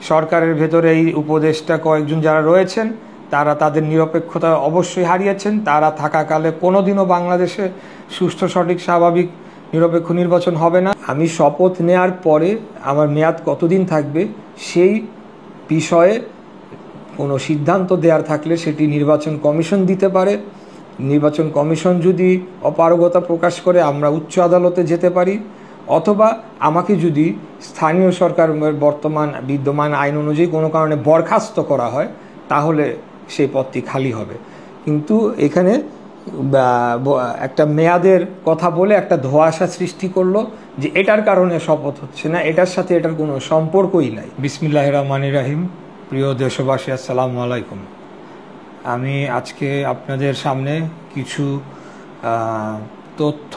সরকারের ভেতরে এই উপদেষ্টা কয়েকজন যারা রয়েছেন তারা তাদের নিরপেক্ষতা অবশ্যই হারিয়েছেন। তারা থাকাকালে কোনোদিনও বাংলাদেশে সুষ্ঠু, সঠিক, স্বাভাবিক, নিরপেক্ষ নির্বাচন হবে না। আমি শপথ নেয়ার পরে আমার মেয়াদ কতদিন থাকবে সেই বিষয়ে কোনো সিদ্ধান্ত দেওয়ার থাকলে সেটি নির্বাচন কমিশন দিতে পারে। নির্বাচন কমিশন যদি অপারগতা প্রকাশ করে আমরা উচ্চ আদালতে যেতে পারি, অথবা আমাকে যদি স্থানীয় সরকারের বিদ্যমান আইন অনুযায়ী কোনো কারণে বরখাস্ত করা হয় তাহলে সেই পদটি খালি হবে। কিন্তু এখানে একটা মেয়াদের কথা বলে একটা ধোঁয়াশা সৃষ্টি করলো যে এটার কারণে শপথ হচ্ছে না, এটার সাথে এটার কোনো সম্পর্কই নাই। বিসমিল্লাহির রহমানির রহিম। প্রিয় দেশবাসী, আসসালামু আলাইকুম। আমি আজকে আপনাদের সামনে কিছু তথ্য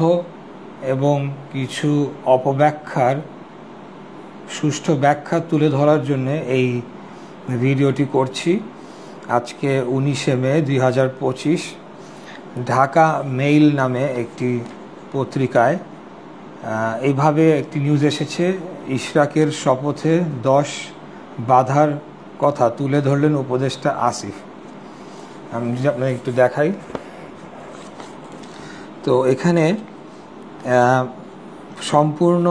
এবং কিছু অপব্যাখ্যার সুষ্ঠু ব্যাখ্যা তুলে ধরার জন্য এই ভিডিওটি করছি। আজকে 19 মে 2025 ঢাকা মেইল নামে একটি পত্রিকায় এইভাবে একটি নিউজ এসেছে। ইশরাকের শপথে 10 বাধার কথা তুলে ধরলেন উপদেষ্টা আসিফ। আমি যদি আপনাকে একটু দেখাই, তো এখানে সম্পূর্ণ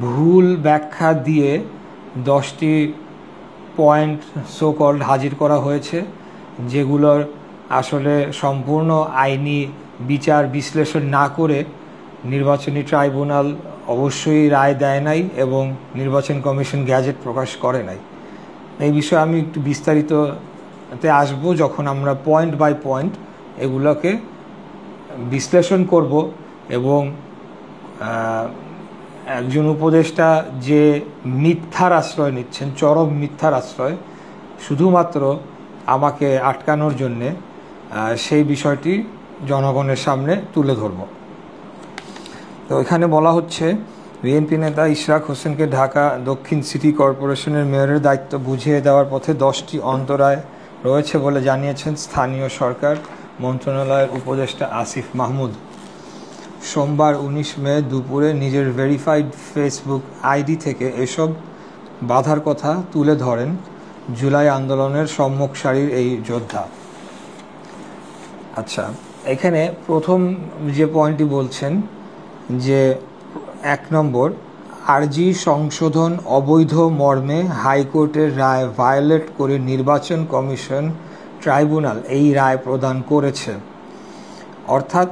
ভুল ব্যাখ্যা দিয়ে 10টি পয়েন্ট সো কল্ড হাজির করা হয়েছে, যেগুলোর আসলে সম্পূর্ণ আইনি বিচার বিশ্লেষণ না করে নির্বাচনী ট্রাইব্যুনাল অবশ্যই রায় দেয় নাই এবং নির্বাচন কমিশন গ্যাজেট প্রকাশ করে নাই। এই বিষয়ে আমি একটু বিস্তারিততে আসব যখন আমরা পয়েন্ট বাই পয়েন্ট এগুলোকে বিশ্লেষণ করব। এবং একজন উপদেষ্টা যে মিথ্যার আশ্রয় নিচ্ছেন, চরম মিথ্যার আশ্রয়, শুধুমাত্র আমাকে আটকানোর জন্যে, সেই বিষয়টি জনগণের সামনে তুলে ধরব। তো এখানে বলা হচ্ছে, বিএনপি নেতা ইশরাক হোসেনকে ঢাকা দক্ষিণ সিটি কর্পোরেশনের মেয়রের দায়িত্ব বুঝিয়ে দেওয়ার পথে 10টি অন্তরায় রয়েছে বলে জানিয়েছেন স্থানীয় সরকার মন্ত্রণালয়ের উপদেষ্টা আসিফ মাহমুদ। সোমবার 19 মে দুপুরে নিজের ভেরিফাইড ফেসবুক আইডি থেকে এসব বাধার কথা তুলে ধরেন জুলাই আন্দোলনের সম্মুখ সারির এই যোদ্ধা। আচ্ছা, এখানে প্রথম যে পয়েন্টটি বলছেন যে 1 নম্বর, আরজি সংশোধন অবৈধ মর্মে হাইকোর্টের রায় ভায়োলেট করে নির্বাচন কমিশন ট্রাইব্যুনাল এই রায় প্রদান করেছে। অর্থাৎ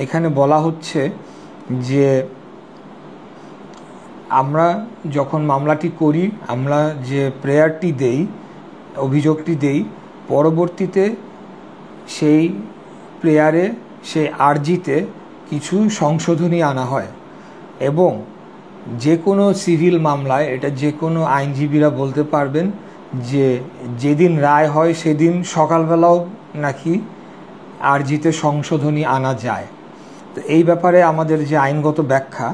এখানে বলা হচ্ছে যে আমরা যখন মামলাটি করি, আমরা যে প্রেয়ারটি দেই, অভিযোগটি দেই, পরবর্তীতে সেই প্রেয়ারে, সেই আরজিতে কিছু সংশোধনী আনা হয়। এবং যে কোনো সিভিল মামলায় এটা যে কোনো আইনজীবীরা বলতে পারবেন যে যেদিন রায় হয় সেদিন সকালবেলাও নাকি আরজিতে সংশোধনী আনা যায়। তো এই ব্যাপারে আমাদের যে আইনগত ব্যাখ্যা,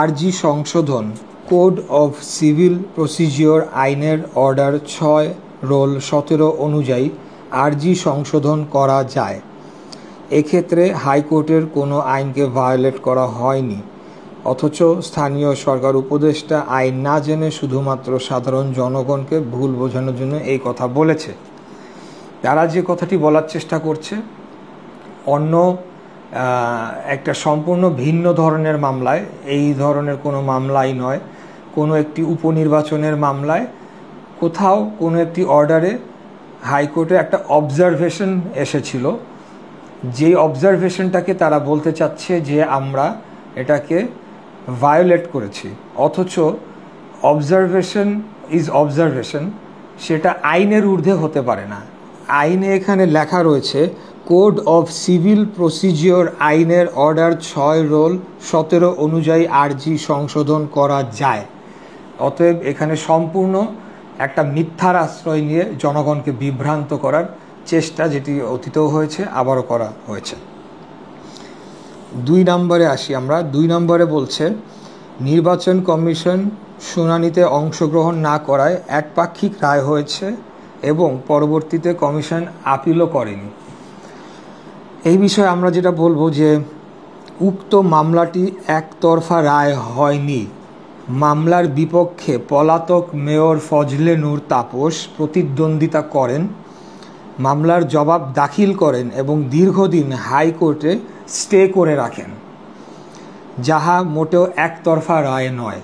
আরজি সংশোধন কোড অফ সিভিল প্রসিজিওর আইনের অর্ডার 6/17 অনুযায়ী আরজি সংশোধন করা যায়। এক্ষেত্রে হাইকোর্টের কোনো আইনকে ভায়োলেট করা হয়নি। অথচ স্থানীয় সরকার উপদেষ্টা আইন না জেনে শুধুমাত্র সাধারণ জনগণকে ভুল বোঝানোর জন্য এই কথা বলেছে। তারা যে কথাটি বলার চেষ্টা করছে, অন্য একটা সম্পূর্ণ ভিন্ন ধরনের মামলায়, এই ধরনের কোনো মামলাই নয়, কোনো একটি উপনির্বাচনের মামলায় কোথাও কোনো একটি অর্ডারে হাইকোর্টে একটা অবজারভেশন এসেছিল, যেই অবজারভেশনটাকে তারা বলতে চাচ্ছে যে আমরা এটাকে ভায়োলেট করেছি। অথচ অবজারভেশন ইজ অবজারভেশন, সেটা আইনের ঊর্ধ্বে হতে পারে না। আইনে এখানে লেখা রয়েছে কোড অফ সিভিল প্রসিজিওর আইনের অর্ডার 6/17 অনুযায়ী আরজি সংশোধন করা যায়। অতএব এখানে সম্পূর্ণ একটা মিথ্যার আশ্রয় নিয়ে জনগণকে বিভ্রান্ত করার চেষ্টা, যেটি অতীতেও হয়েছে, আবারও করা হয়েছে। 2 নম্বরে আসি আমরা। 2 নম্বরে বলছে, নির্বাচন কমিশন শুনানিতে অংশগ্রহণ না করায় একপাক্ষিক রায় হয়েছে এবং পরবর্তীতে কমিশন আপিলও করেনি। এই বিষয়ে আমরা যেটা বলবো যে উক্ত মামলাটি একতরফা রায় হয়নি, মামলার বিপক্ষে পলাতক মেয়র ফজলে নূর তাপস প্রতিদ্বন্দ্বিতা করেন, মামলার জবাব দাখিল করেন এবং দীর্ঘদিন হাইকোর্টে স্টে করে রাখেন, যাহা মোটেও একতরফা রায় নয়।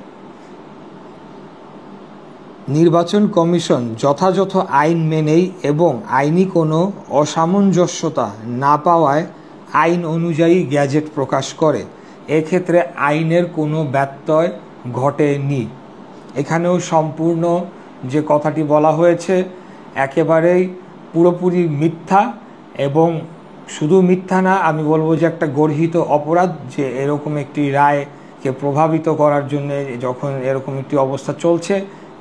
নির্বাচন কমিশন যথাযথ আইন মেনেই এবং আইনি কোনো অসামঞ্জস্যতা না পাওয়ায় আইন অনুযায়ী গ্যাজেট প্রকাশ করে। এক্ষেত্রে আইনের কোনো ব্যত্যয় ঘটেনি। এখানেও সম্পূর্ণ যে কথাটি বলা হয়েছে একেবারেই পুরোপুরি মিথ্যা, এবং শুধু মিথ্যা না, আমি বলবো যে একটা গর্হিত অপরাধ, যে এরকম একটি রায়কে প্রভাবিত করার জন্য যখন এরকম একটি অবস্থা চলছে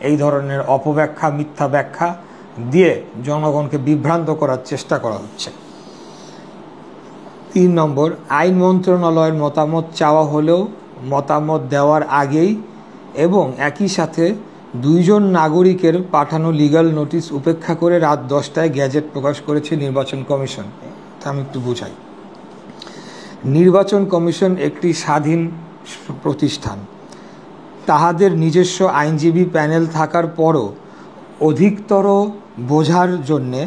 এই ধরনের অপব্যাখ্যা, মিথ্যা ব্যাখ্যা দিয়ে জনগণকে বিভ্রান্ত করার চেষ্টা করা হচ্ছে। 3 নম্বর, আইন মন্ত্রণালয়ের মতামত চাওয়া হলেও মতামত দেওয়ার আগেই এবং একই সাথে 2 জন নাগরিকের পাঠানো লিগ্যাল নোটিশ উপেক্ষা করে রাত 10টায় গ্যাজেট প্রকাশ করেছে নির্বাচন কমিশন। তা আমি একটু বুঝাই। নির্বাচন কমিশন একটি স্বাধীন প্রতিষ্ঠান। তাহাদের নিজস্ব আইনজীবী প্যানেল থাকার পরও অধিকতর বোঝার জন্যে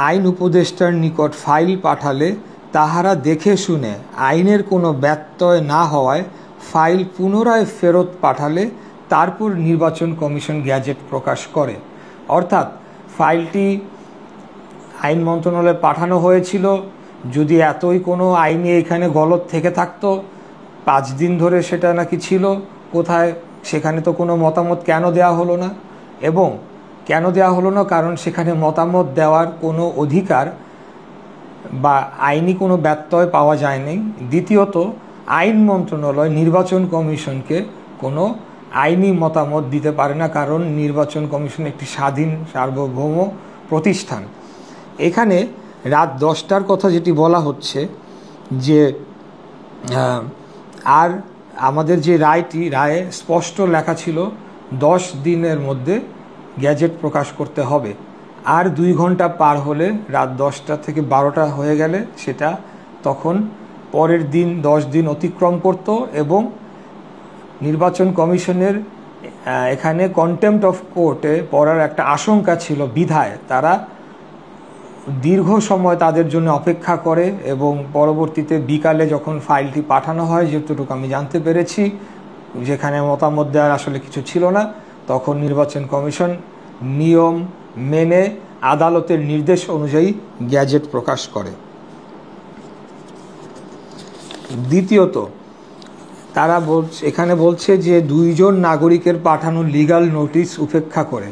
আইন উপদেষ্টার নিকট ফাইল পাঠালে তাহারা দেখে শুনে আইনের কোনো ব্যত্যয় না হওয়ায় ফাইল পুনরায় ফেরত পাঠালে তারপর নির্বাচন কমিশন গ্যাজেট প্রকাশ করে। অর্থাৎ ফাইলটি আইন মন্ত্রণালয়ে পাঠানো হয়েছিল, যদি এতই কোনো আইনি এখানে গলত থেকে থাকতো, 5 দিন ধরে সেটা নাকি ছিল কোথায়, সেখানে তো কোনো মতামত কেন দেওয়া হলো না? এবং কেন দেওয়া হলো না? কারণ সেখানে মতামত দেওয়ার কোনো অধিকার বা আইনি কোনো ব্যত্যয় পাওয়া যায়নি। দ্বিতীয়ত, আইন মন্ত্রণালয় নির্বাচন কমিশনকে কোনো আইনি মতামত দিতে পারে না, কারণ নির্বাচন কমিশন একটি স্বাধীন সার্বভৌম প্রতিষ্ঠান। এখানে রাত 10টার কথা যেটি বলা হচ্ছে, যে আর আমাদের যে রায়ে স্পষ্ট লেখা ছিল 10 দিনের মধ্যে গ্যাজেট প্রকাশ করতে হবে। আর 2 ঘন্টা পার হলে রাত 10টা থেকে 12টা হয়ে গেলে সেটা তখন পরের দিন 10 দিন অতিক্রম করত, এবং নির্বাচন কমিশনের এখানে কন্টেম্পট অফ কোর্টে পড়ার একটা আশঙ্কা ছিল বিধায় তারা দীর্ঘ সময় তাদের জন্য অপেক্ষা করে, এবং পরবর্তীতে বিকালে যখন ফাইলটি পাঠানো হয়, যেটুকু আমি জানতে পেরেছি, যেখানে মতামত দেওয়ার আসলে কিছু ছিল না, তখন নির্বাচন কমিশন নিয়ম মেনে আদালতের নির্দেশ অনুযায়ী গ্যাজেট প্রকাশ করে। দ্বিতীয়ত, তারা এখানে বলছে যে 2 জন নাগরিকের পাঠানো লিগ্যাল নোটিশ উপেক্ষা করে।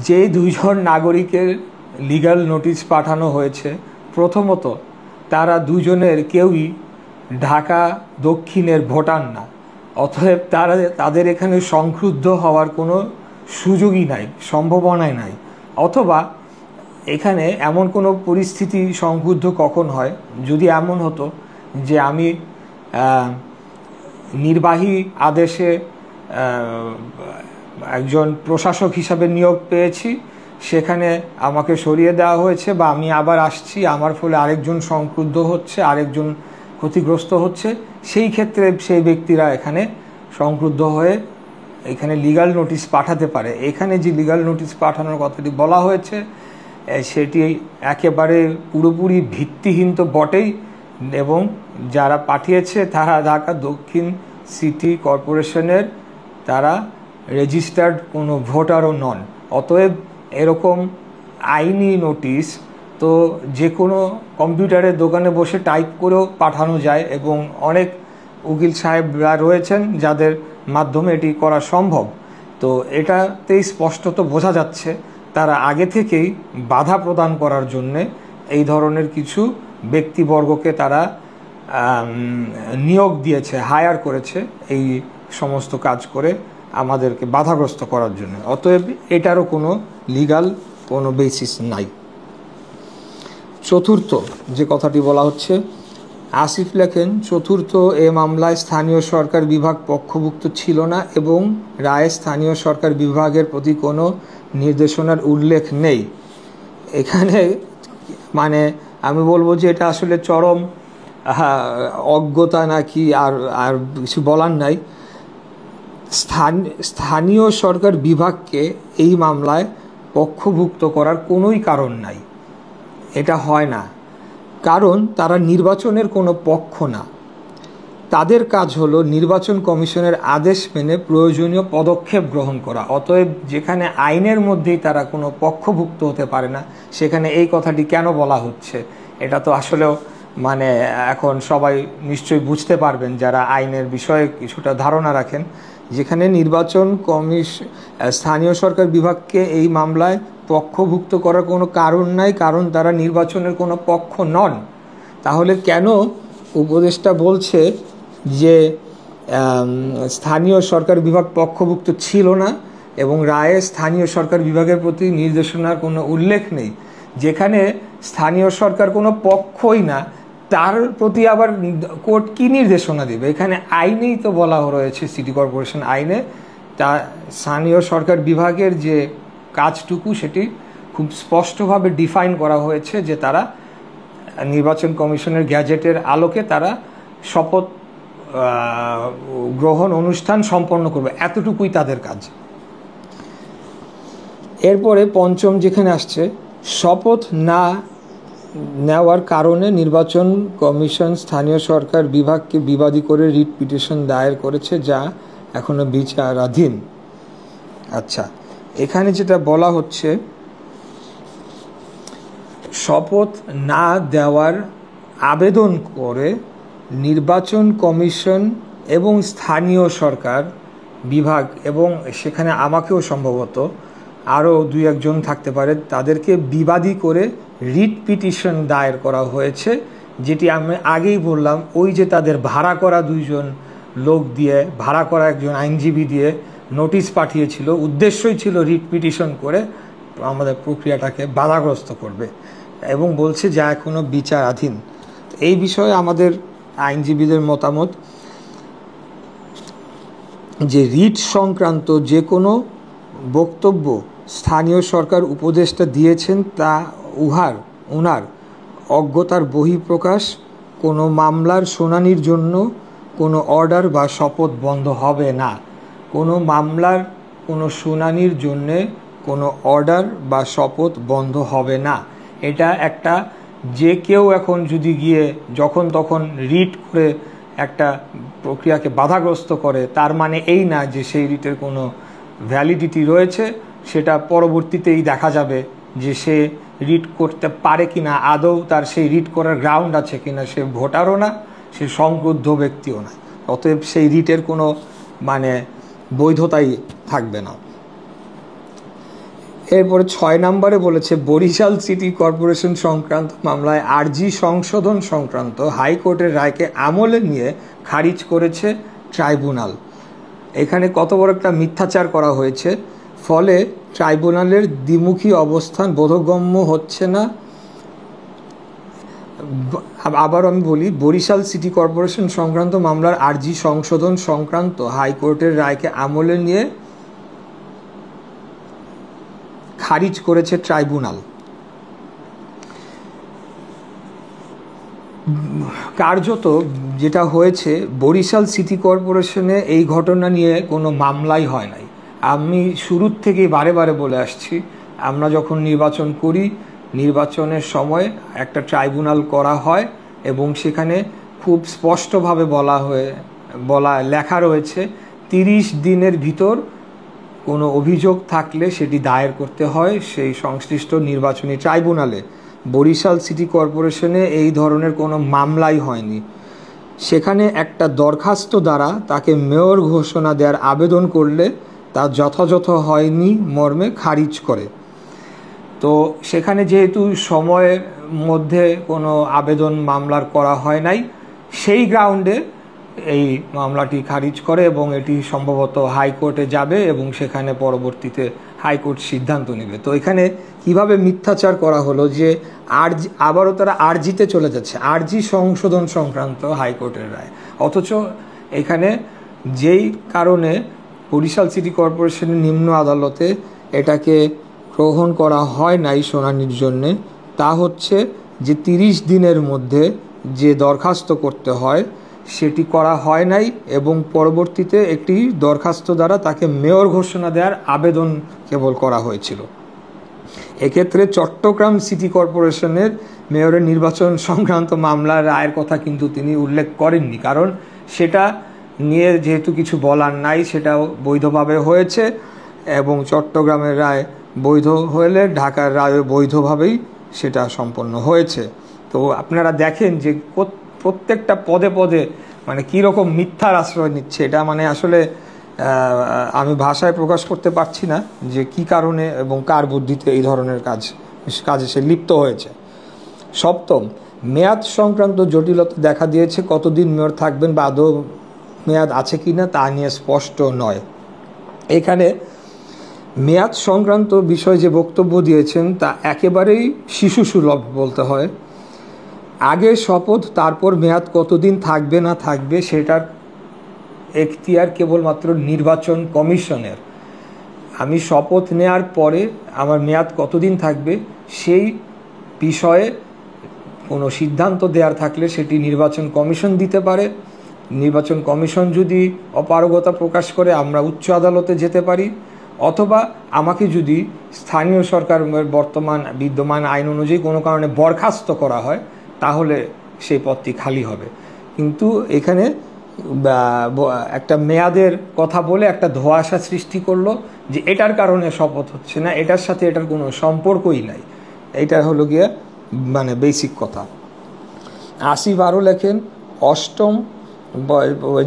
যে 2 জন নাগরিকের লিগ্যাল নোটিশ পাঠানো হয়েছে, প্রথমত তারা 2 জনের কেউই ঢাকা দক্ষিণের ভোটার না, অতএব তাদের এখানে সংক্ষুব্ধ হওয়ার কোনো সুযোগই নাই, সম্ভাবনাই নাই। অথবা এখানে এমন কোনো পরিস্থিতি সংক্ষুব্ধ কখন হয়, যদি এমন হতো যে আমি নির্বাহী আদেশে একজন প্রশাসক হিসাবে নিয়োগ পেয়েছি, সেখানে আমাকে সরিয়ে দেওয়া হয়েছে বা আমি আবার আসছি, আমার ফলে আরেকজন সংক্ষুব্ধ হচ্ছে, আরেকজন ক্ষতিগ্রস্ত হচ্ছে, সেই ক্ষেত্রে সেই ব্যক্তিরা এখানে সংক্ষুব্ধ হয়ে এখানে লিগ্যাল নোটিশ পাঠাতে পারে। এখানে যে লিগ্যাল নোটিশ পাঠানোর কথাটি বলা হয়েছে সেটি একেবারে পুরোপুরি ভিত্তিহীন তো বটেই, এবং যারা পাঠিয়েছে তারা ঢাকা দক্ষিণ সিটি কর্পোরেশনের তারা রেজিস্টার্ড কোনো ভোটারও নন। অতএব এরকম আইনি নোটিশ তো যে কোনো কম্পিউটারের দোকানে বসে টাইপ করেও পাঠানো যায়, এবং অনেক উকিল সাহেবরা রয়েছেন যাদের মাধ্যমে এটি করা সম্ভব। তো এটাতেই স্পষ্টত বোঝা যাচ্ছে তারা আগে থেকেই বাধা প্রদান করার জন্যে এই ধরনের কিছু ব্যক্তিবর্গকে তারা নিয়োগ দিয়েছে, হায়ার করেছে এই সমস্ত কাজ করে আমাদেরকে বাধাগ্রস্ত করার জন্য। অতএব এটারও কোনো লিগ্যাল কোনো বেসিস নাই। চতুর্থ যে কথাটি বলা হচ্ছে, আসিফ লেখেন, চতুর্থ এ মামলায় স্থানীয় সরকার বিভাগ পক্ষভুক্ত ছিল না এবং রায়ে স্থানীয় সরকার বিভাগের প্রতি কোনো নির্দেশনার উল্লেখ নেই। এখানে মানে আমি বলবো যে এটা আসলে চরম অজ্ঞতা নাকি আর কিছু বলার নাই। স্থানীয় সরকার বিভাগকে এই মামলায় পক্ষভুক্ত করার কোনোই কারণ নাই। এটা হয় না, কারণ তারা নির্বাচনের কোনো পক্ষ না। তাদের কাজ হলো নির্বাচন কমিশনের আদেশ মেনে প্রয়োজনীয় পদক্ষেপ গ্রহণ করা। অতএব যেখানে আইনের মধ্যেই তারা কোনো পক্ষভুক্ত হতে পারে না, সেখানে এই কথাটি কেন বলা হচ্ছে, এটা তো আসলেও মানে এখন সবাই নিশ্চয়ই বুঝতে পারবেন যারা আইনের বিষয়ে কিছুটা ধারণা রাখেন। যেখানে নির্বাচন স্থানীয় সরকার বিভাগকে এই মামলায় পক্ষভুক্ত করার কোনো কারণ নাই, কারণ তারা নির্বাচনের কোনো পক্ষ নন। তাহলে কেন উপদেষ্টা বলছে যে স্থানীয় সরকার বিভাগ পক্ষভুক্ত ছিল না এবং রায়ে স্থানীয় সরকার বিভাগের প্রতি নির্দেশনার কোনো উল্লেখ নেই? যেখানে স্থানীয় সরকার কোনো পক্ষই না, তার প্রতি আবার কোর্ট কি নির্দেশনা দেবে? এখানে আইনেই তো বলা রয়েছে, সিটি কর্পোরেশন আইনে তা স্থানীয় সরকার বিভাগের যে কাজটুকু সেটি খুব স্পষ্টভাবে ডিফাইন করা হয়েছে যে তারা নির্বাচন কমিশনের গ্যাজেটের আলোকে তারা শপথ গ্রহণ অনুষ্ঠান সম্পন্ন করবে, এতটুকুই তাদের কাজ। এরপরে পঞ্চম যেখানে আসছে, শপথ না নেওয়ার কারণে নির্বাচন কমিশন স্থানীয় সরকার বিভাগকে বিবাদী করে রিট পিটিশন দায়ের করেছে, যা এখনো বিচারাধীন। আচ্ছা, এখানে যেটা বলা হচ্ছে, শপথ না দেওয়ার আবেদন করে নির্বাচন কমিশন এবং স্থানীয় সরকার বিভাগ, এবং সেখানে আমাকেও সম্ভবত আরও 2-1 থাকতে পারে, তাদেরকে বিবাদী করে রিট পিটিশন দায়ের করা হয়েছে। যেটি আমি আগেই বললাম, ওই যে তাদের ভাড়া করা 2 লোক দিয়ে, ভাড়া করা একজন আইনজীবী দিয়ে নোটিশ পাঠিয়েছিল, উদ্দেশ্যই ছিল রিট পিটিশন করে আমাদের প্রক্রিয়াটাকে বাধাগ্রস্ত করবে, এবং বলছে যা এখনো বিচারাধীন। এই বিষয়ে আমাদের আইনজীবীদের মতামত যে রিট সংক্রান্ত যে কোনো বক্তব্য স্থানীয় সরকার উপদেষ্টা দিয়েছেন তা ওনার অজ্ঞতার বহিঃপ্রকাশ। কোনো মামলার শুনানির জন্য কোনো অর্ডার বা শপথ বন্ধ হবে না। কোনো মামলার কোনো শুনানির জন্যে কোনো অর্ডার বা শপথ বন্ধ হবে না। এটা একটা, যে কেউ এখন যদি গিয়ে যখন তখন রিট করে একটা প্রক্রিয়াকে বাধাগ্রস্ত করে, তার মানে এই না যে সেই রিটের কোনো ভ্যালিডিটি রয়েছে। সেটা পরবর্তীতেই দেখা যাবে যে সে রিট করতে পারে কিনা, আদৌ তার সেই রিট করার গ্রাউন্ড আছে কিনা। সে ভোটারও না, সে সংক্রুদ্ধ ব্যক্তিও না, অতএব সেই রিটের কোনো মানে বৈধতাই থাকবে না। এরপরে 6 নম্বরে বলেছে, বরিশাল সিটি কর্পোরেশন সংক্রান্ত মামলায় আরজি সংশোধন সংক্রান্ত হাইকোর্টের রায়কে আমলে নিয়ে খারিজ করেছে ট্রাইব্যুনাল। এখানে কত বড় একটা মিথ্যাচার করা হয়েছে, ফলে ট্রাইব্যুনালের দ্বিমুখী অবস্থান বোধগম্য হচ্ছে না। আবার আমি বলি, বরিশাল সিটি কর্পোরেশন সংক্রান্ত মামলার আরজি সংশোধন সংক্রান্ত হাইকোর্টের রায়কে আমলে নিয়ে খারিজ করেছে ট্রাইব্যুনাল। কার্যত যেটা হয়েছে, বরিশাল সিটি কর্পোরেশনে এই ঘটনা নিয়ে কোনো মামলাই হয় নাই। আমি শুরুর থেকেই বারে বারে বলে আসছি, আমরা যখন নির্বাচন করি, নির্বাচনের সময় একটা ট্রাইব্যুনাল করা হয় এবং সেখানে খুব স্পষ্টভাবে লেখা রয়েছে 30 দিনের ভিতর কোনো অভিযোগ থাকলে সেটি দায়ের করতে হয় সেই সংশ্লিষ্ট নির্বাচনী ট্রাইব্যুনালে। বরিশাল সিটি কর্পোরেশনে এই ধরনের কোনো মামলাই হয়নি। সেখানে একটা দরখাস্ত দ্বারা তাকে মেয়র ঘোষণা দেওয়ার আবেদন করলে তা যথাযথ হয়নি মর্মে খারিজ করে। তো সেখানে যেহেতু সময়ের মধ্যে কোনো আবেদন মামলার করা হয় নাই, সেই গ্রাউন্ডে এই মামলাটি খারিজ করে এবং এটি সম্ভবত হাইকোর্টে যাবে এবং সেখানে পরবর্তীতে হাইকোর্ট সিদ্ধান্ত নেবে। তো এখানে কিভাবে মিথ্যাচার করা হলো যে আবারও তারা আরজিতে চলে যাচ্ছে, আরজি সংশোধন সংক্রান্ত হাইকোর্টের রায়, অথচ এখানে যেই কারণে বরিশাল সিটি কর্পোরেশনের নিম্ন আদালতে এটাকে গ্রহণ করা হয় নাই শুনানির জন্যে, তা হচ্ছে যে 30 দিনের মধ্যে যে দরখাস্ত করতে হয় সেটি করা হয় নাই এবং পরবর্তীতে একটি দরখাস্ত দ্বারা তাকে মেয়র ঘোষণা দেওয়ার আবেদন কেবল করা হয়েছিল। এক্ষেত্রে চট্টগ্রাম সিটি কর্পোরেশনের মেয়রের নির্বাচন সংক্রান্ত মামলার রায়ের কথা কিন্তু তিনি উল্লেখ করেননি, কারণ সেটা নিয়ে যেহেতু কিছু বলার নাই, সেটাও বৈধভাবে হয়েছে এবং চট্টগ্রামের রায় বৈধ হলে ঢাকার রায় বৈধভাবেই সেটা সম্পন্ন হয়েছে। তো আপনারা দেখেন যে প্রত্যেকটা পদে পদে মানে কীরকম মিথ্যার আশ্রয় নিচ্ছে, এটা মানে আসলে আমি ভাষায় প্রকাশ করতে পারছি না যে কি কারণে এবং কার বুদ্ধিতে এই ধরনের কাজে সে লিপ্ত হয়েছে। সপ্তম, মেয়াদ সংক্রান্ত জটিলতা দেখা দিয়েছে। কতদিন মেয়র থাকবেন বা আদৌ মেয়াদ আছে কি না তা নিয়ে স্পষ্ট নয়। এখানে মেয়াদ সংক্রান্ত বিষয় যে বক্তব্য দিয়েছেন তা একেবারেই শিশুসুলভ বলতে হয়। আগে শপথ, তারপর মেয়াদ কতদিন থাকবে না থাকবে সেটার এখতিয়ার কেবলমাত্র নির্বাচন কমিশনের। আমি শপথ নেওয়ার পরে আমার মেয়াদ কতদিন থাকবে সেই বিষয়ে কোনো সিদ্ধান্ত দেওয়ার থাকলে সেটি নির্বাচন কমিশন দিতে পারে। নির্বাচন কমিশন যদি অপারগতা প্রকাশ করে আমরা উচ্চ আদালতে যেতে পারি, অথবা আমাকে যদি স্থানীয় সরকারের বর্তমান বিদ্যমান আইন অনুযায়ী কোনো কারণে বরখাস্ত করা হয় তাহলে সেই পদটি খালি হবে। কিন্তু এখানে একটা মেয়াদের কথা বলে একটা ধোঁয়াশা সৃষ্টি করলো যে এটার কারণে শপথ হচ্ছে না, এটার সাথে এটার কোনো সম্পর্কই নাই। এটা হলো গিয়ে মানে বেসিক কথা। আসিফ আরও লেখেন, অষ্টম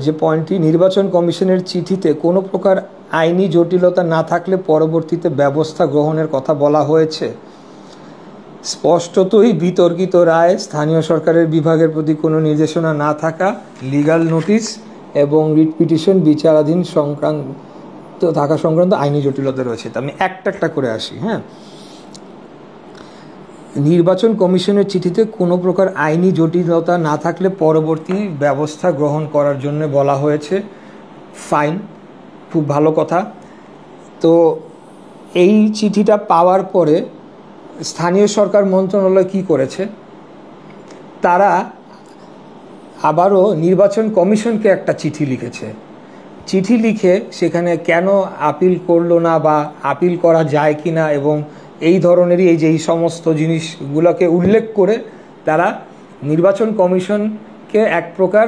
যে পয়েন্টটি, নির্বাচন কমিশনের চিঠিতে কোনো প্রকার আইনি জটিলতা না থাকলে পরবর্তীতে ব্যবস্থা গ্রহণের কথা বলা হয়েছে। স্পষ্টতই বিতর্কিত রায়, স্থানীয় সরকারের বিভাগের প্রতি কোনো নির্দেশনা না থাকা, লিগ্যাল নোটিশ এবং রিট পিটিশন বিচারাধীন সংক্রান্ত আইনি জটিলতা রয়েছে। তো আমি একটা করে আসি। নির্বাচন কমিশনের চিঠিতে কোনো প্রকার আইনি জটিলতা না থাকলে পরবর্তী ব্যবস্থা গ্রহণ করার জন্য বলা হয়েছে। ফাইন, খুব ভালো কথা। তো এই চিঠিটা পাওয়ার পরে স্থানীয় সরকার মন্ত্রণালয় কি করেছে, তারা আবারও নির্বাচন কমিশনকে একটা চিঠি লিখেছে। চিঠি লিখে সেখানে কেন আপিল করলো না বা আপিল করা যায় কি না এবং এই ধরনেরই এই সমস্ত জিনিসগুলোকে উল্লেখ করে তারা নির্বাচন কমিশনকে এক প্রকার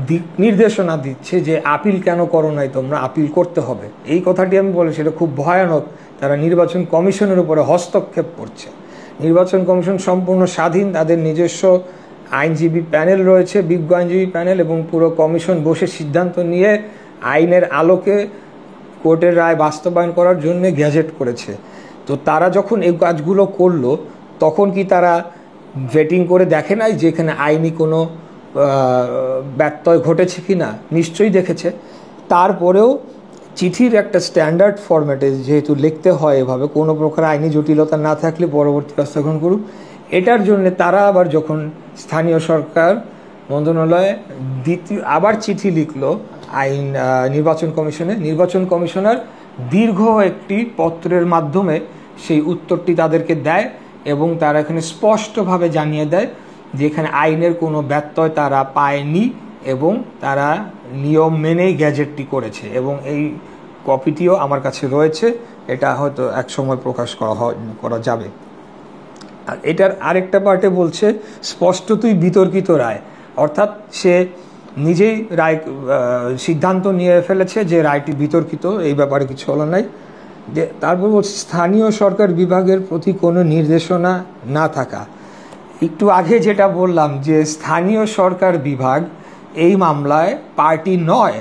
দিক নির্দেশনা দিচ্ছে যে আপিল কেন করো নাই, তোমরা আপিল করতে হবে। এই কথাটি আমি বলি সেটা খুব ভয়ানক। তারা নির্বাচন কমিশনের উপরে হস্তক্ষেপ করছে। নির্বাচন কমিশন সম্পূর্ণ স্বাধীন, তাদের নিজস্ব আইনজীবী প্যানেল রয়েছে, বিজ্ঞ আইনজীবী প্যানেল, এবং পুরো কমিশন বসে সিদ্ধান্ত নিয়ে আইনের আলোকে কোর্টের রায় বাস্তবায়ন করার জন্য গ্যাজেট করেছে। তো তারা যখন এই কাজগুলো করলো তখন কি তারা ভেটিং করে দেখে নাই যে এখানে আইনি কোনো ব্যত্যয় ঘটেছে কি না? নিশ্চয়ই দেখেছে। তারপরেও চিঠির একটা স্ট্যান্ডার্ড ফরম্যাটে যেহেতু লিখতে হয় এভাবে, কোনো প্রকার আইনি জটিলতা না থাকলে পরবর্তী ব্যবস্থা গ্রহণ করুক, এটার জন্য তারা আবার যখন স্থানীয় সরকার মন্ত্রণালয়ে আবার চিঠি লিখলো নির্বাচন কমিশনে, নির্বাচন কমিশনার দীর্ঘ একটি পত্রের মাধ্যমে সেই উত্তরটি তাদেরকে দেয় এবং তারা এখানে স্পষ্টভাবে জানিয়ে দেয় যে এখানে আইনের কোনো ব্যত্যয় তারা পায়নি এবং তারা নিয়ম মেনেই গ্যাজেটটি করেছে। এবং এই কপিটিও আমার কাছে রয়েছে, এটা হয়তো এক সময় প্রকাশ করা যাবে। আর এটার আরেকটা পার্টে বলছে স্পষ্টতই বিতর্কিত রায়, অর্থাৎ সে নিজেই রায় সিদ্ধান্ত নিয়ে ফেলেছে যে রায়টি বিতর্কিত, এই ব্যাপারে কিছু হলো নাই। তারপর বলছে স্থানীয় সরকার বিভাগের প্রতি কোনো নির্দেশনা না থাকা। একটু আগে যেটা বললাম যে স্থানীয় সরকার বিভাগ এই মামলায় পার্টি নয়,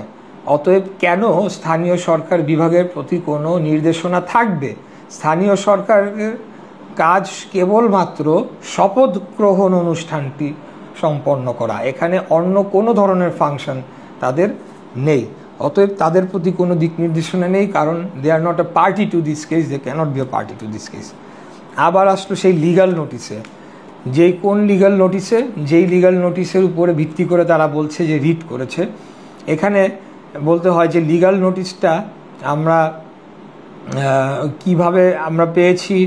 অতএব কেন স্থানীয় সরকার বিভাগের প্রতি কোনো নির্দেশনা থাকবে? স্থানীয় সরকারের কাজ কেবলমাত্র শপথ গ্রহণ অনুষ্ঠানটি সম্পন্ন করা, এখানে অন্য কোনো ধরনের ফাংশন তাদের নেই। অতএব তাদের প্রতি কোনো দিক নির্দেশনা নেই, কারণ they are not a party to this case, they cannot be a party to this case. আবার আসলো সেই লিগাল নোটিসে, যেই লিগাল নোটিসের উপরে ভিত্তি করে তারা বলছে যে রিট করেছে। এখানে বলতে হয় যে লিগাল নোটিসটা আমরা কিভাবে আমরা পেয়েছি,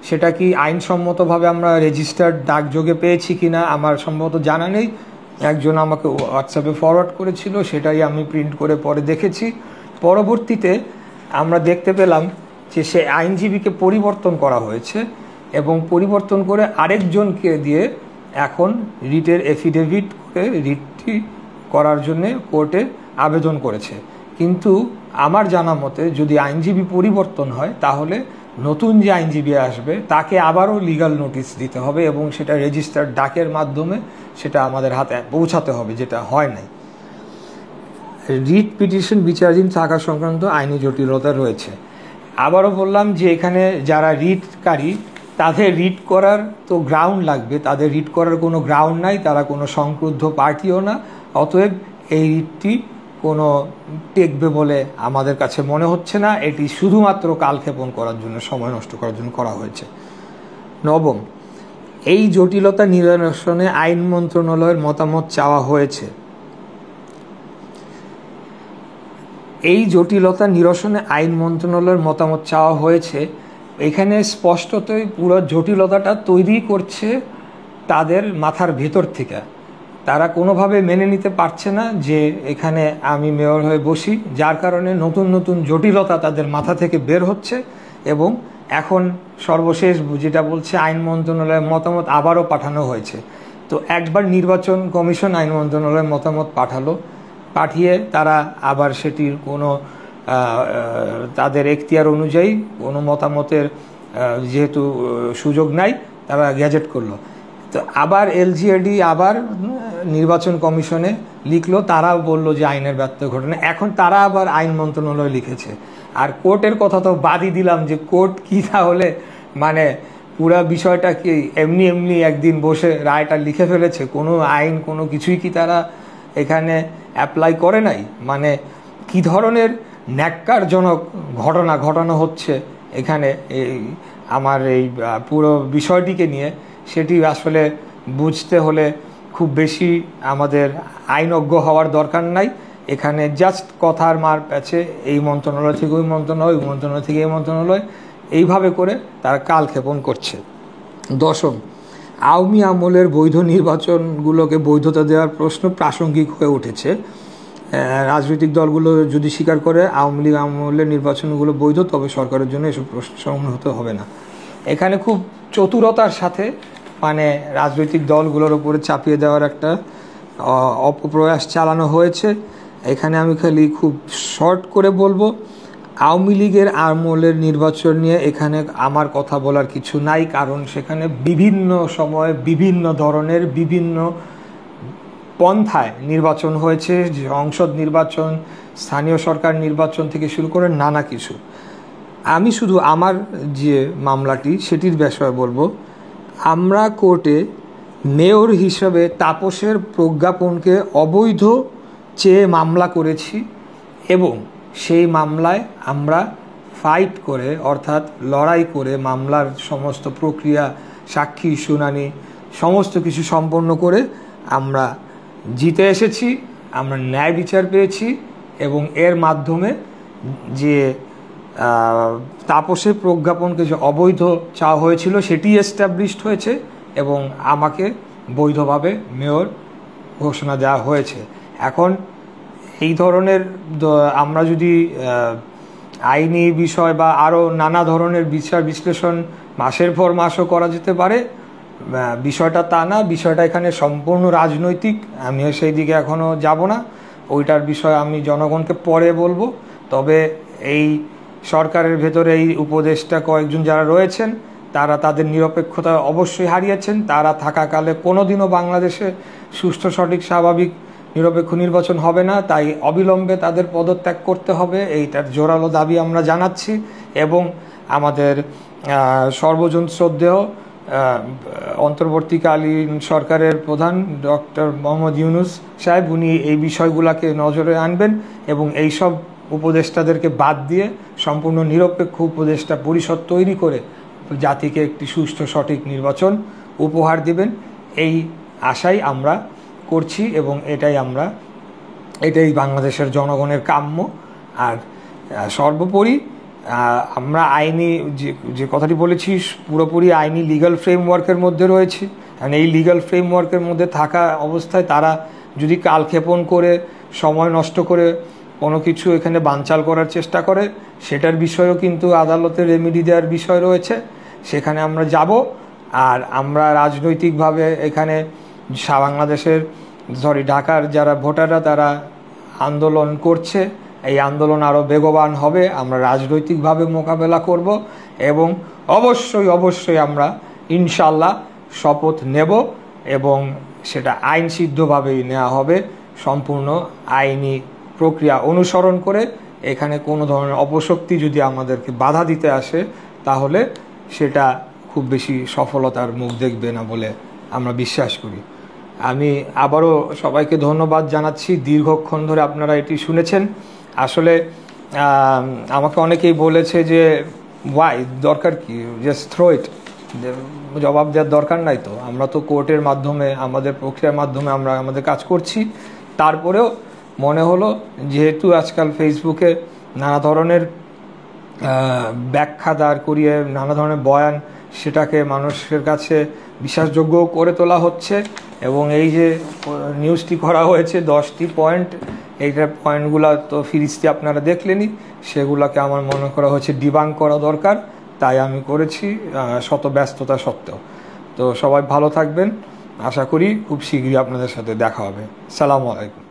সেটা কি আইনসম্মতভাবে আমরা রেজিস্টার্ড ডাকযোগে পেয়েছি কিনা আমার সম্ভবত জানা নেই। একজন আমাকে হোয়াটসঅ্যাপে ফরওয়ার্ড করেছিল, সেটাই আমি প্রিন্ট করে পরে দেখেছি। পরবর্তীতে আমরা দেখতে পেলাম যে সে আইনজীবীকে পরিবর্তন করা হয়েছে এবং পরিবর্তন করে আরেকজনকে দিয়ে এখন রিটের এফিডেভিট করে রিটটি করার জন্যে কোর্টে আবেদন করেছে। কিন্তু আমার জানা মতে যদি আইনজীবী পরিবর্তন হয় তাহলে নতুন যে আইনজীবী আসবে তাকে আবারও লিগ্যাল নোটিশ দিতে হবে এবং সেটা রেজিস্টার্ড ডাকের মাধ্যমে সেটা আমাদের হাতে পৌঁছাতে হবে, যেটা হয় নাই। রিট পিটিশন বিচারাধীন থাকা সংক্রান্ত আইনি জটিলতা রয়েছে। আবারও বললাম যে এখানে যারা রিটকারী তাদের রিট করার তো গ্রাউন্ড লাগবে, তাদের রিট করার কোনো গ্রাউন্ড নাই, তারা কোনো সংক্রুদ্ধ পার্টিও না। অতএব এই রিটটি কোনো টেকবে বলে আমাদের কাছে মনে হচ্ছে না। এটি শুধুমাত্র কালক্ষেপণ করার জন্য, সময় নষ্ট করার জন্য করা হয়েছে। নবম, এই জটিলতা নিরসনে আইন মন্ত্রণালয়ের মতামত চাওয়া হয়েছে। এই জটিলতা নিরসনে আইন মন্ত্রণালয়ের মতামত চাওয়া হয়েছে। এখানে স্পষ্টতই পুরো জটিলতাটা তৈরি করছে তাদের মাথার ভেতর থেকে। তারা কোনোভাবে মেনে নিতে পারছে না যে এখানে আমি মেয়র হয়ে বসি, যার কারণে নতুন নতুন জটিলতা তাদের মাথা থেকে বের হচ্ছে। এবং এখন সর্বশেষ যেটা বলছে আইন মন্ত্রণালয়ের মতামত আবারও পাঠানো হয়েছে। তো একবার নির্বাচন কমিশন আইন মন্ত্রণালয়ের মতামত পাঠিয়ে তারা আবার সেটির কোনো তাদের এখতিয়ার অনুযায়ী কোনো মতামতের যেহেতু সুযোগ নাই, তারা গ্যাজেট করলো। তো আবার এলজিএডি আবার নির্বাচন কমিশনে লিখলো, তারাও বলল যে আইনের ব্যর্থ ঘটনা। এখন তারা আবার আইন মন্ত্রণালয় লিখেছে। আর কোর্টের কথা তো বাদই দিলাম, যে কোর্ট কি তাহলে মানে পুরা বিষয়টা কি এমনি একদিন বসে রায়টা লিখে ফেলেছে, কোনো আইন কোনো কিছুই কি তারা এখানে অ্যাপ্লাই করে নাই? মানে কি ধরনের ন্যাক্কারজনক ঘটনা ঘটানো হচ্ছে এখানে এই আমার এই পুরো বিষয়টিকে নিয়ে, সেটি আসলে বুঝতে হলে খুব বেশি আমাদের আইনজ্ঞ হওয়ার দরকার নাই। এখানে জাস্ট কথার মার প্যাচে এই মন্ত্রণালয় থেকে ওই মন্ত্রণালয়, ওই মন্ত্রণালয় থেকে এই মন্ত্রণালয়, এইভাবে করে তারা কালক্ষেপণ করছে। দশম, আওয়ামী আমলের বৈধ নির্বাচনগুলোকে বৈধতা দেওয়ার প্রশ্ন প্রাসঙ্গিক হয়ে উঠেছে। রাজনৈতিক দলগুলো যদি স্বীকার করে আওয়ামী লীগ আমলের নির্বাচনগুলো বৈধ, তবে সরকারের জন্য এসব প্রশ্ন সম্মুখীন হতে হবে না। এখানে খুব চতুরতার সাথে মানে রাজনৈতিক দলগুলোর উপরে চাপিয়ে দেওয়ার একটা অপপ্রয়াস চালানো হয়েছে। এখানে আমি খালি খুব শর্ট করে বলবো, আওয়ামী লীগের আমলের নির্বাচন নিয়ে এখানে আমার কথা বলার কিছু নাই, কারণ সেখানে বিভিন্ন সময়ে বিভিন্ন ধরনের বিভিন্ন পন্থায় নির্বাচন হয়েছে, সংসদ নির্বাচন, স্থানীয় সরকার নির্বাচন থেকে শুরু করে নানা কিছু। আমি শুধু আমার যে মামলাটি সেটির বিষয়ে বলবো। আমরা কোর্টে মেয়র হিসেবে তাপসের প্রজ্ঞাপনকে অবৈধ চেয়ে মামলা করেছি এবং সেই মামলায় আমরা ফাইট করে, অর্থাৎ লড়াই করে, মামলার সমস্ত প্রক্রিয়া, সাক্ষী, শুনানি সমস্ত কিছু সম্পন্ন করে আমরা জিতে এসেছি। আমরা ন্যায় বিচার পেয়েছি এবং এর মাধ্যমে যে তাপসের প্রজ্ঞাপনকে যে অবৈধ চাওয়া হয়েছিল সেটি এস্টাবলিশড হয়েছে এবং আমাকে বৈধভাবে মেয়র ঘোষণা দেওয়া হয়েছে। এখন এই ধরনের আমরা যদি আইনি বিষয় বা আরও নানা ধরনের বিচার বিশ্লেষণ মাসের পর মাসও করা যেতে পারে, বিষয়টা তা না। বিষয়টা এখানে সম্পূর্ণ রাজনৈতিক। আমিও সেই দিকে এখনও যাব না, ওইটার বিষয় আমি জনগণকে পরে বলবো। তবে এই সরকারের ভেতরে এই উপদেষ্টা কয়েকজন যারা রয়েছেন তারা তাদের নিরপেক্ষতা অবশ্যই হারিয়েছেন। তারা থাকাকালে কোনোদিনও বাংলাদেশে সুষ্ঠু, সঠিক, স্বাভাবিক, নিরপেক্ষ নির্বাচন হবে না। তাই অবিলম্বে তাদের পদত্যাগ করতে হবে, এইটার জোরালো দাবি আমরা জানাচ্ছি। এবং আমাদের সর্বজন শ্রদ্ধেয় অন্তর্বর্তীকালীন সরকারের প্রধান ডক্টর মোহাম্মদ ইউনূস সাহেব, উনি এই বিষয়গুলোকে নজরে আনবেন এবং এই সব উপদেষ্টাদেরকে বাদ দিয়ে সম্পূর্ণ নিরপেক্ষ উপদেষ্টা পরিষদ তৈরি করে জাতিকে একটি সুষ্ঠু, সঠিক নির্বাচন উপহার দেবেন, এই আশাই আমরা করছি এবং এটাই বাংলাদেশের জনগণের কাম্য। আর সর্বোপরি আমরা আইনি যে কথাটি বলেছি পুরোপুরি আইনি লিগ্যাল ফ্রেমওয়ার্কের মধ্যে রয়েছি কারণ এই লিগ্যাল ফ্রেমওয়ার্কের মধ্যে থাকা অবস্থায় তারা যদি কালক্ষেপণ করে সময় নষ্ট করে কোনো কিছু এখানে বানচাল করার চেষ্টা করে, সেটার বিষয়েও কিন্তু আদালতের রেমেডি দেওয়ার বিষয় রয়েছে, সেখানে আমরা যাব। আর আমরা রাজনৈতিকভাবে এখানে বাংলাদেশের ঢাকার যারা ভোটাররা তারা আন্দোলন করছে, এই আন্দোলন আরও বেগবান হবে, আমরা রাজনৈতিকভাবে মোকাবেলা করব এবং অবশ্যই আমরা ইনশাল্লাহ শপথ নেব এবং সেটা আইনসিদ্ধভাবেই নেওয়া হবে, সম্পূর্ণ আইনি প্রক্রিয়া অনুসরণ করে। এখানে কোনো ধরনের অপশক্তি যদি আমাদেরকে বাধা দিতে আসে তাহলে সেটা খুব বেশি সফলতার মুখ দেখবে না বলে আমরা বিশ্বাস করি। আমি আবারও সবাইকে ধন্যবাদ জানাচ্ছি, দীর্ঘক্ষণ ধরে আপনারা এটি শুনেছেন। আসলে আমাকে অনেকেই বলেছে যে ওয়াই, দরকার কি, জাস্ট থ্রো ইট, জবাব দেওয়ার দরকার নাই তো, আমরা তো কোর্টের মাধ্যমে আমাদের প্রক্রিয়ার মাধ্যমে আমরা আমাদের কাজ করছি। তারপরেও মনে হলো যেহেতু আজকাল ফেসবুকে নানা ধরনের ব্যাখ্যা দাঁড় করিয়ে নানা ধরনের বয়ান সেটাকে মানুষের কাছে বিশ্বাসযোগ্য করে তোলা হচ্ছে এবং এই যে নিউজটি করা হয়েছে 10টি পয়েন্ট, এইটার পয়েন্টগুলো তো ফিরিস্তি আপনারা দেখলেনই, সেগুলোকে আমার মনে করা হচ্ছে ডিবাঙ্ক করা দরকার, তাই আমি করেছি শত ব্যস্ততা সত্ত্বেও। তো সবাই ভালো থাকবেন, আশা করি খুব শীঘ্রই আপনাদের সাথে দেখা হবে। সালামু আলাইকুম।